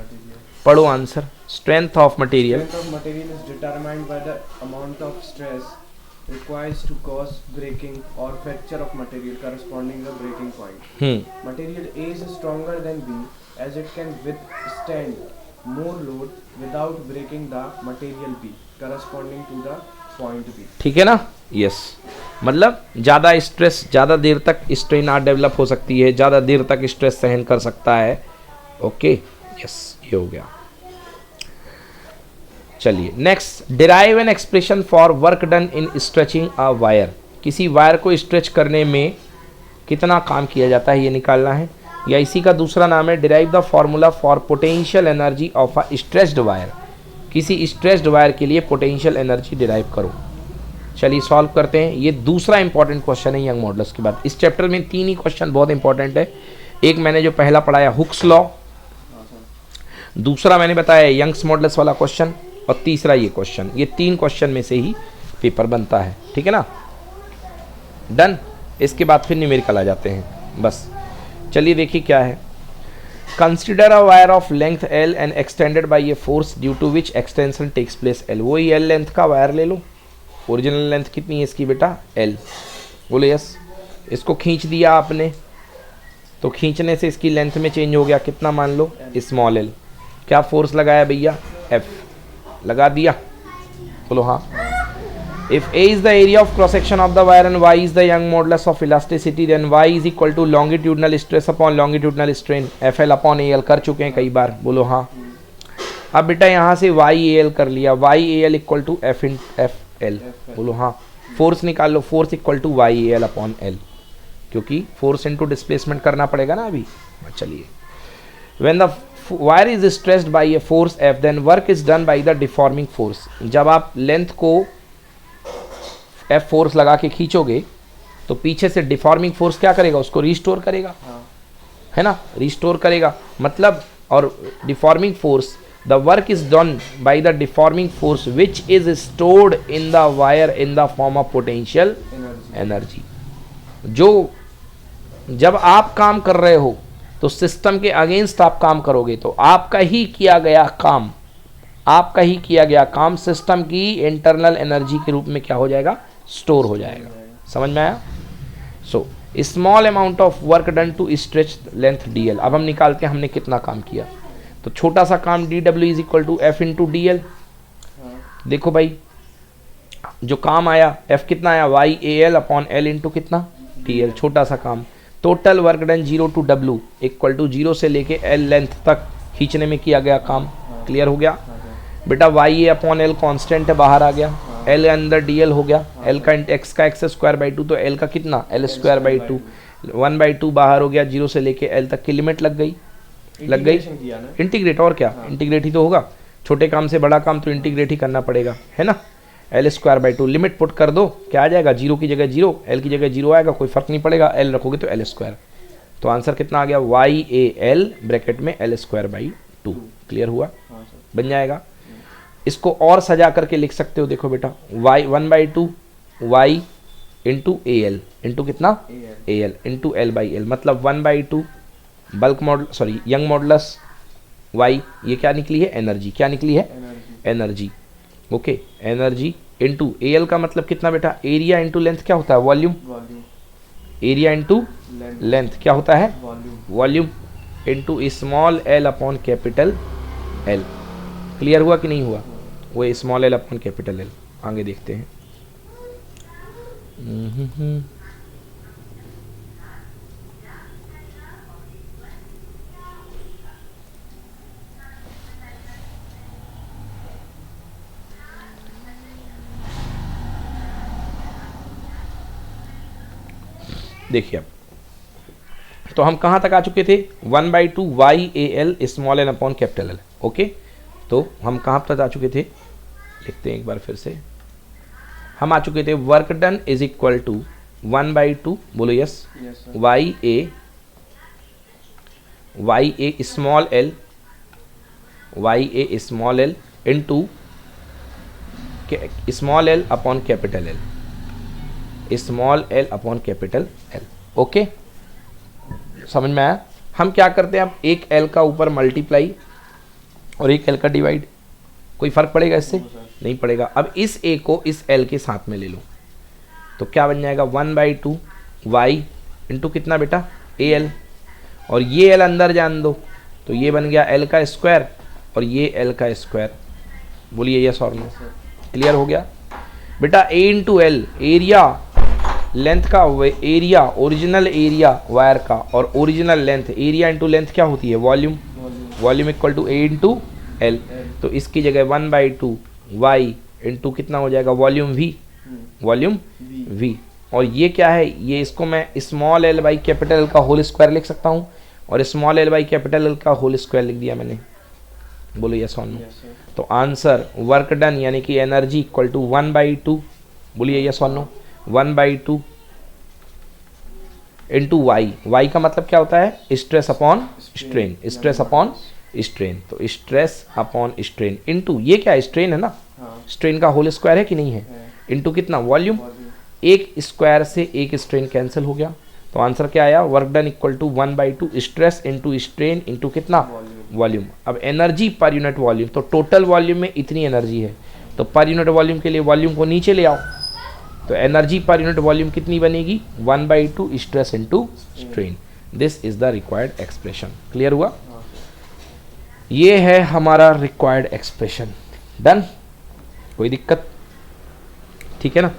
पढ़ो answer. Strength of material is determined by the amount of stress requires to cause breaking or fracture of material corresponding the breaking point. Material A is stronger than B as it can withstand more load without breaking the material B corresponding to the point B. ठीक है ना? Yes मतलब ज़्यादा stress, ज़्यादा देर तक strain R develop हो सकती है, ज़्यादा देर तक स्ट्रेस सहन कर सकता है। ओके यस, ये हो गया। चलिए next, derive an expression for work done in stretching a wire. किसी वायर को स्ट्रेच करने में कितना काम किया जाता है ये निकालना है, या इसी का दूसरा नाम है derive the formula for potential energy of a stretched wire. किसी स्ट्रेच्ड वायर के लिए पोटेंशियल एनर्जी डिराइव करो। चलिए सॉल्व करते हैं। ये दूसरा इंपॉर्टेंट क्वेश्चन है यंग मॉडुलस के बाद। इस चैप्टर में 3 ही क्वेश्चन बहुत इंपॉर्टेंट है। एक मैंने जो पहला पढ़ाया हुक्स लॉ, दूसरा मैंने बताया यंग्स मॉडुलस वाला क्वेश्चन, और तीसरा ये क्वेश्चन। ये 3 क्वेश्चन में से ही पेपर बनता है, ठीक है ना। डन। इसके बाद फिर न्यूमेरिकल आ जाते हैं बस। चलिए देखिए क्या है। Consider a wire of length L and extended by a force due to which extension takes place L. वही एल लेंथ का वायर ले लो। ओरिजिनल लेंथ कितनी है इसकी बेटा? एल। बोलो यस। इसको खींच दिया आपने, तो खींचने से इसकी लेंथ में चेंज हो गया कितना, मान लो स्मॉल एल। क्या फोर्स लगाया भैया? एफ लगा दिया। बोलो हाँ। If A is the area of cross section of the wire and Y is the Young modulus of elasticity, then Y is equal to longitudinal stress upon longitudinal strain FL upon AL। कर चुके हैं कई बार, बोलो हाँ। अब बेटा यहाँ से YAL कर लिया, YAL इक्वल टू FL, बोलो हाँ। फोर्स निकाल लो, force equal to YAL upon L, क्योंकि फोर्स इनटू डिस्प्लेसमेंट करना पड़ेगा ना अभी। चलिए, when the wire is stressed by a force F, then work is done by the deforming force। जब आप लेंथ को एफ फोर्स लगा के खींचोगे तो पीछे से डिफॉर्मिंग फोर्स क्या करेगा? उसको रिस्टोर करेगा, है ना, रिस्टोर करेगा मतलब। और deforming force, the work is done by the deforming force which is stored in the wire in the form of potential energy. जो जब आप काम कर रहे हो तो सिस्टम के अगेंस्ट आप काम करोगे, तो आपका ही किया गया काम, आपका ही किया गया काम सिस्टम की इंटरनल एनर्जी के रूप में क्या हो जाएगा? स्टोर हो जाएगा। समझ में आया? So small amount of work done to stretch length D L. अब हम निकालते हैं हमने कितना काम किया। तो छोटा सा काम D W is equal to F into D L. देखो भाई जो काम आया एफ कितना आया? Y A L upon L into कितना? D L. छोटा सा काम। Total work done 0 to W equal to 0 से लेके एल लेंथ तक खींचने में किया गया काम। क्लियर हो गया बेटा? वाई ए अपॉन एल कॉन्स्टेंट है, बाहर आ गया। एल अंदर डी एल हो गया। एल का एक्स का एक्स स्क्वायर बाई 2, तो एल का कितना? L square by 2। 1/2 बाहर हो गया, 0 से लेके एल तक की लिमिट लग गई, लग गई। इंटीग्रेट, और क्या इंटीग्रेट ही तो होगा। छोटे काम से बड़ा काम तो इंटीग्रेट ही करना पड़ेगा, है ना। L square by 2 limit put कर दो, क्या आ जाएगा? 0 की जगह 0, एल की जगह 0 आएगा, कोई फर्क नहीं पड़ेगा। एल रखोगे तो एल स्क्वायर। तो आंसर कितना आ गया? वाई ए एल ब्रैकेट में एल स्क्वायर बाई 2। क्लियर हुआ? बन जाएगा। इसको और सजा करके लिख सकते हो, देखो बेटा, y 1/2 y into A L into कितना? A L into L by L, मतलब 1/2 bulk model, sorry Young modulus y। ये क्या निकली है? एनर्जी। क्या निकली है? Energy. Okay, energy into A L का मतलब कितना बेटा? एरिया इंटू लेंथ क्या होता है? वॉल्यूम। एरिया इंटू लेंथ क्या होता है? Volume into small L upon capital L. Clear हुआ कि नहीं हुआ? वो small L upon capital L. आगे देखते हैं। देखिए अब तो हम कहाँ तक आ चुके थे? 1/2 Y A L small L upon capital L. Okay, तो हम कहाँ तक आ चुके थे? लिखते हैं एक बार फिर से। हम आ चुके थे work done is equal to 1/2, बोलो yes, Y A small L, Y A small L into small L upon capital L, small L upon capital L. Okay, समझ में आया? हम क्या करते हैं अब? एक एल का ऊपर मल्टीप्लाई और एक एल का डिवाइड, कोई फर्क पड़ेगा इससे? नहीं पड़ेगा। अब इस ए को इस एल के साथ में ले लो, तो क्या बन जाएगा? 1/2 वाई इंटू कितना बेटा? ए एल, और ये एल अंदर जान दो, तो ये बन गया एल का स्क्वायर और ये एल का स्क्वायर। बोलिए यस और नो। क्लियर हो गया बेटा? A into L, area length का, एरिया ओरिजिनल एरिया वायर का, और original length, area into length क्या होती है? Volume. Volume equal to A into L. तो इसकी जगह 1/2 वाई इंटू कितना हो जाएगा? Volume V, volume V. और ये क्या है? ये इसको मैं small L by capital L का होल स्क्वायर लिख सकता हूँ, और small L by capital L का होल स्क्वायर लिख दिया मैंने। बोलो यस और नो। तो आंसर वर्क डन यानी कि एनर्जी इक्वल टू 1/2 बोलिए यस और नो। 1/2 इंटू वाई, वाई का मतलब क्या होता है, stress upon strain, stress upon strain, तो स्ट्रेस अपॉन स्ट्रेन इंटू ये क्या है, स्ट्रेन है ना, हाँ स्ट्रेन का होल स्क्वायर है कि नहीं है, है। इंटू कितना वॉल्यूम, वॉल्यूम एक स्क्वायर से एक स्ट्रेन कैंसिल हो गया, तो आंसर क्या आया, work done equal to 1/2 stress into strain into कितना वॉल्यूम। वॉल्यूम। अब एनर्जी पर यूनिट वॉल्यूम, तो टोटल वॉल्यूम में इतनी एनर्जी है, तो पर यूनिट वॉल्यूम के लिए वॉल्यूम को नीचे ले आओ, तो एनर्जी पर यूनिट वॉल्यूम कितनी बनेगी, 1/2 stress into strain. This is the required expression. Clear हुआ, हाँ ये है हमारा रिक्वायर्ड एक्सप्रेशन। डन, कोई दिक्कत, ठीक है ना।